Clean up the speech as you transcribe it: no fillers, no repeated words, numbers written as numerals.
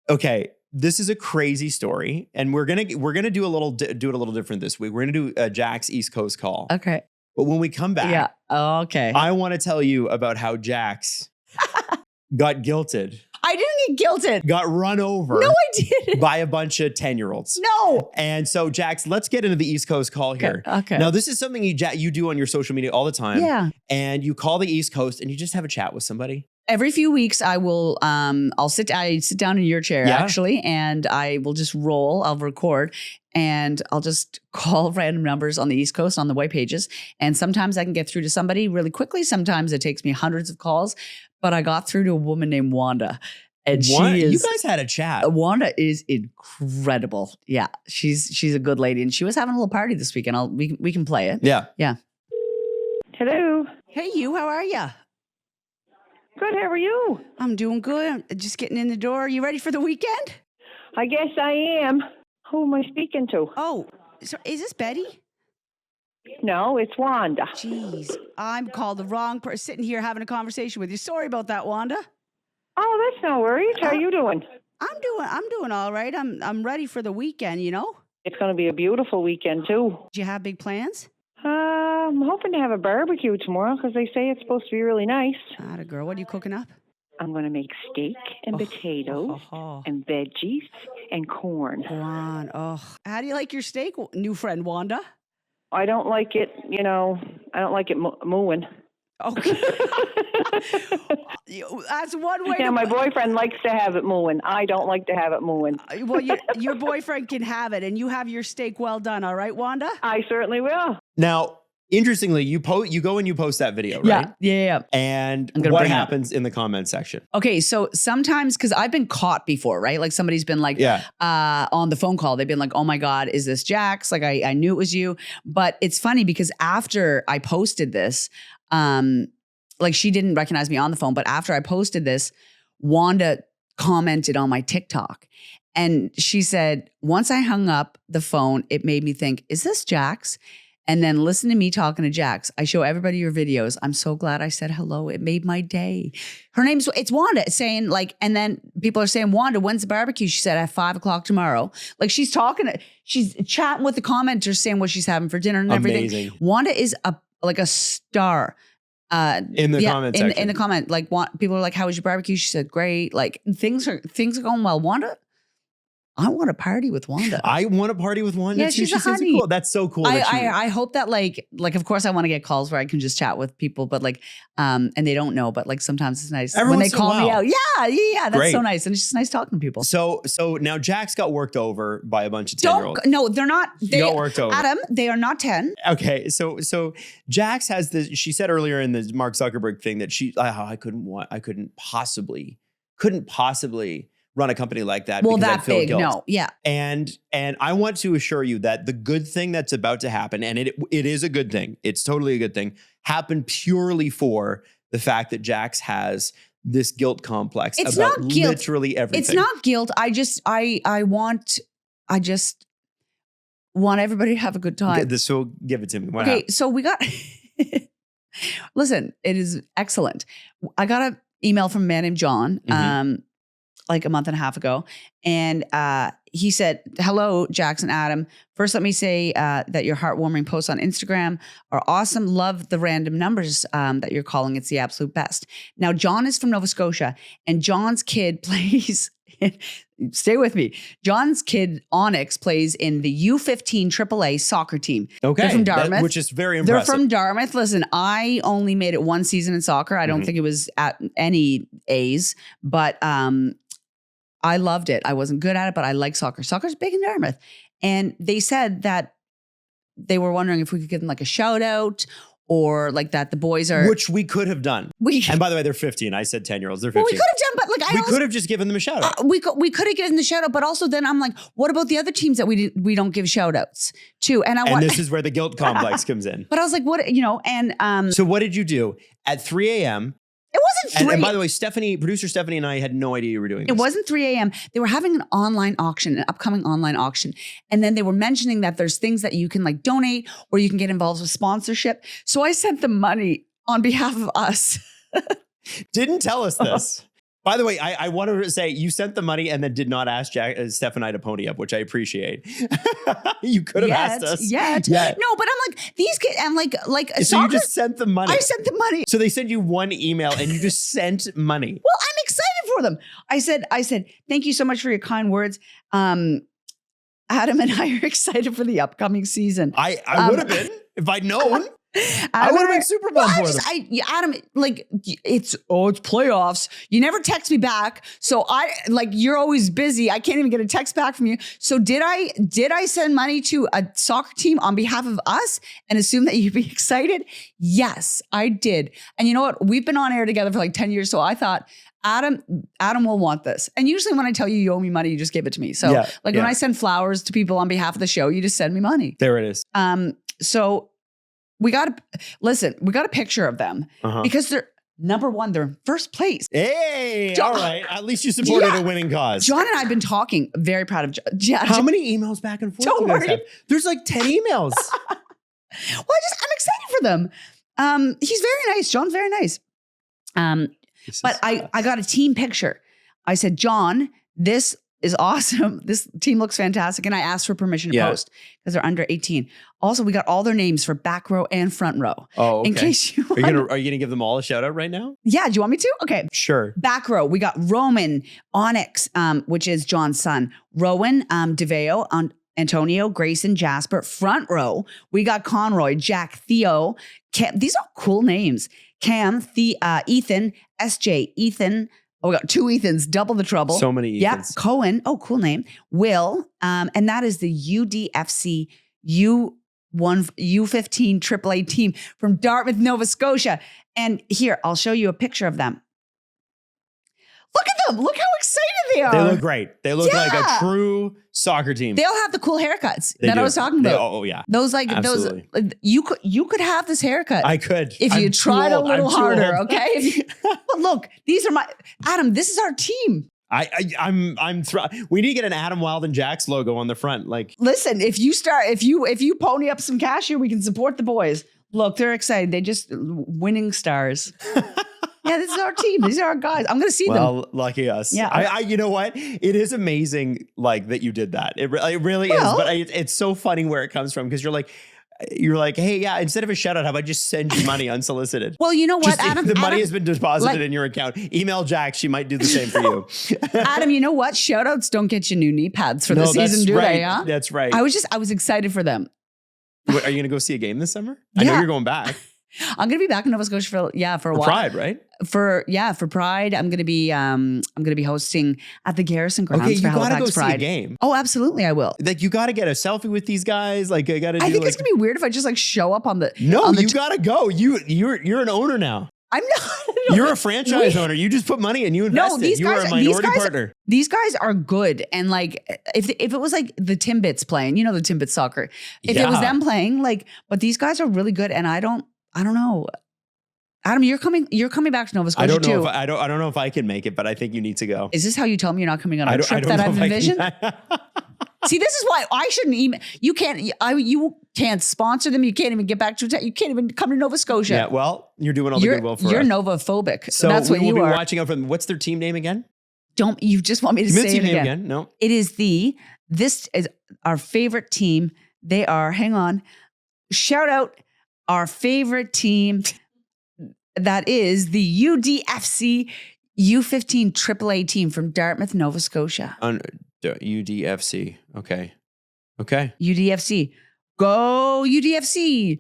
Okay, this is a crazy story, and we're gonna do it a little different this week. We're gonna do a Jack's East Coast call. Okay. But when we come back, Yeah. Oh, okay. I want to tell you about how Jax got guilted, I didn't get guilted. got run over. No, I didn't. By a bunch of 10-year-olds. No. And so, Jax, let's get into the East Coast call here. Okay. Now, this is something you do on your social media all the time. Yeah. And you call the East Coast and you just have a chat with somebody. Every few weeks, I will. I sit down in your chair actually, and I will just roll. I'll record, and I'll just call random numbers on the East Coast on the white pages. And sometimes I can get through to somebody really quickly. Sometimes it takes me hundreds of calls. But I got through to a woman named Wanda, and she is. You guys had a chat. Wanda is incredible. Yeah, she's a good lady, and she was having a little party this weekend. We can play it. Yeah. Yeah. Hello. Hey, you. How are you? Good, how are you? I'm doing good. I'm just getting in the door. Are you ready for the weekend? I guess I am. Who am I speaking to? Oh, so is this Betty? No, it's Wanda. Jeez, I'm called the wrong person sitting here having a conversation with you. Sorry about that, Wanda. Oh, that's no worries. How are you doing? I'm doing all right. I'm ready for the weekend, you know? It's going to be a beautiful weekend, too. Do you have big plans? I'm hoping to have a barbecue tomorrow because they say it's supposed to be really nice. Atta girl, what are you cooking up? I'm going to make steak and potatoes and veggies and corn. Go on. Oh, how do you like your steak, new friend Wanda? I don't like it, I don't like it mooing. Okay. That's one way. Yeah, my boyfriend likes to have it mooing. I don't like to have it mooing. Well, your boyfriend can have it, and you have your steak well done. All right, Wanda? I certainly will. Now, interestingly, you go and you post that video, right? Yeah. And what happens in the comment section? Okay, so sometimes, because I've been caught before, right? Like somebody's been like, on the phone call, they've been like, oh my God, is this Jax? Like I knew it was you. But it's funny because after I posted this, like she didn't recognize me on the phone, but after I posted this, Wanda commented on my TikTok. And she said, once I hung up the phone, it made me think, is this Jax? And then listen to me talking to Jax. I show everybody your videos. I'm so glad I said hello. It made my day. It's Wanda. It's saying like, and then people are saying, Wanda, when's the barbecue? She said at 5:00 tomorrow. Like she's chatting with the commenters saying what she's having for dinner and everything. Amazing. Wanda is a star. In the comment section. In the comment, like people are like, how was your barbecue? She said, great. Like things are going well. Wanda, I want to party with Wanda. I want to party with Wanda Yeah, too. she's a seems honey. cool. That's so cool. I hope that like of course I want to get calls where I can just chat with people, but like and they don't know, but like sometimes it's nice when they call me out. Yeah, that's Great. so nice, and it's just nice talking to people. So now Jax got worked over by a bunch of 10-year-olds. No, they're not. They got worked over. Adam, they are not 10. Okay, so Jax has this. She said earlier in the Mark Zuckerberg thing that I couldn't possibly run a company like that. Well, because that I'd feel big, guilt. no, yeah. And I want to assure you that the good thing that's about to happen, and it is a good thing, it's totally a good thing, happened purely for the fact that Jax has this guilt complex about literally everything. It's not guilt. I just want everybody to have a good time. So give it to me. Okay, so we got listen, it is excellent. I got an email from a man named John. Like a month and a half ago. And he said, hello, Jax and Adam. First, let me say that your heartwarming posts on Instagram are awesome. Love the random numbers that you're calling. It's the absolute best. Now, John is from Nova Scotia, and John's kid plays, stay with me. John's kid, Onyx, plays in the U15 AAA soccer team. Okay. They're from Dartmouth. Which is very impressive. They're from Dartmouth. Listen, I only made it one season in soccer. I don't think it was at any A's, but I loved it. I wasn't good at it, but I like soccer. Soccer's big in Dartmouth. And they said that they were wondering if we could give them like a shout out or like that the boys are. Which we could have done. And by the way, they're 15. I said 10-year-olds. They're 15. Well, we could have done, but like we could have just given them a shout out. We could have given the shout out, but also then I'm like, what about the other teams that we don't give shout outs to? And this is where the guilt complex comes in. But I was like, what, and. So what did you do at 3 a.m.? It wasn't 3. And by the way, producer Stephanie and I had no idea you were doing this. It wasn't 3 a.m. They were having an upcoming online auction. And then they were mentioning that there's things that you can like donate or you can get involved with sponsorship. So I sent them money on behalf of us. Didn't tell us this. By the way, I wanted to say you sent the money and then did not ask Steph and I to pony up, which I appreciate. You could have asked us. Yet. Yeah. No, but I'm like, these kids, and like So soccer, you just sent the money. I sent the money. So they sent you one email and you just sent money. Well, I'm excited for them. I said, thank you so much for your kind words. Adam and I are excited for the upcoming season. I would have been if I'd known. I would have been super bummed for them. Adam, like it's playoffs. You never text me back, so you're always busy. I can't even get a text back from you. So did I send money to a soccer team on behalf of us and assume that you'd be excited? Yes, I did. And you know what? We've been on air together for like 10 years, so I thought Adam will want this. And usually when I tell you owe me money, you just give it to me. So when I send flowers to people on behalf of the show, you just send me money. There it is. So we got a picture of them because they're number one, they're in first place. Hey, all right. At least you supported a winning cause. John and I have been talking, very proud of John. Yeah, How many emails back and forth do you guys have? There's like 10 emails. I'm excited for them. He's very nice. John's very nice. But I got a team picture. I said, John, this is awesome. This team looks fantastic. And I asked for permission to post because they're under 18. Also, we got all their names for back row and front row. Oh, okay. In case you are you gonna give them all a shout out right now? Yeah. Do you want me to? Okay. Sure. Back row, we got Roman Onyx, which is John's son. Rowan, DeVeo, Antonio, Grayson, Jasper. Front row, we got Conroy, Jack, Theo. Cam. These are cool names. Cam, Ethan, SJ, Ethan. Oh, we got 2 Ethans, double the trouble. So many Ethans. Yep. Cohen. Oh, cool name. Will. And that is the UDFC U15 AAA team from Dartmouth, Nova Scotia. And here, I'll show you a picture of them. Look at them. Look how excited they are. They look great. They look like a true soccer team. They all have the cool haircuts They that do. I was talking about. Oh, yeah. Those Absolutely. you could have this haircut. I could. If you tried a little harder, okay? But look, these are Adam, this is our team. We need to get an Adam Wild and Jax logo on the front. Like, listen, if you pony up some cash here, we can support the boys. Look, they're excited. They just winning stars. Yeah, this is our team. These are our guys. I'm going to see them. Well, lucky us. Yeah. You know what? It is amazing, like, that you did that. It really is. But it's so funny where it comes from because you're like, hey, yeah, instead of a shout out, how about just send you money unsolicited? Well, you know what, Adam? The money has been deposited in your account. Email Jack. She might do the same for you. Adam, you know what? Shout outs don't get you new knee pads for the season, do they? Yeah? That's right. I was excited for them. What, are you going to go see a game this summer? Yeah. I know you're going back. I'm going to be back in Nova Scotia for a while. Pride, right? For Pride, I'm going to be hosting at the Garrison Grounds for Halifax gotta go Pride. See a game. Oh, absolutely, I will. Like, you got to get a selfie with these guys. Like, I got to. I think it's gonna be weird if I just like show up on the. No, you got to go. You're an owner now. I'm not. You're a franchise owner. You just put money and you invested. These you guys, are a minority partner. These guys are good. And like, if it was like the Timbits playing, you know, the Timbits soccer, if it was them playing, like, but these guys are really good. And I don't know. Adam, you're coming back to Nova Scotia too. I don't know if I can make it, but I think you need to go. Is this how you tell me you're not coming on a trip that I've envisioned? See, this is why I shouldn't email. You can't sponsor them. You can't even get back to you can't even come to Nova Scotia. Yeah, well, you're doing all the goodwill for us. You're Nova-phobic. So that's what you are. We'll be watching out for them. What's their team name again? You just want me to say it again? No. It is this is our favorite team. They are, hang on, shout out our favorite team. That is the UDFC U15 AAA team from Dartmouth, Nova Scotia. UDFC. Okay. UDFC. Go UDFC.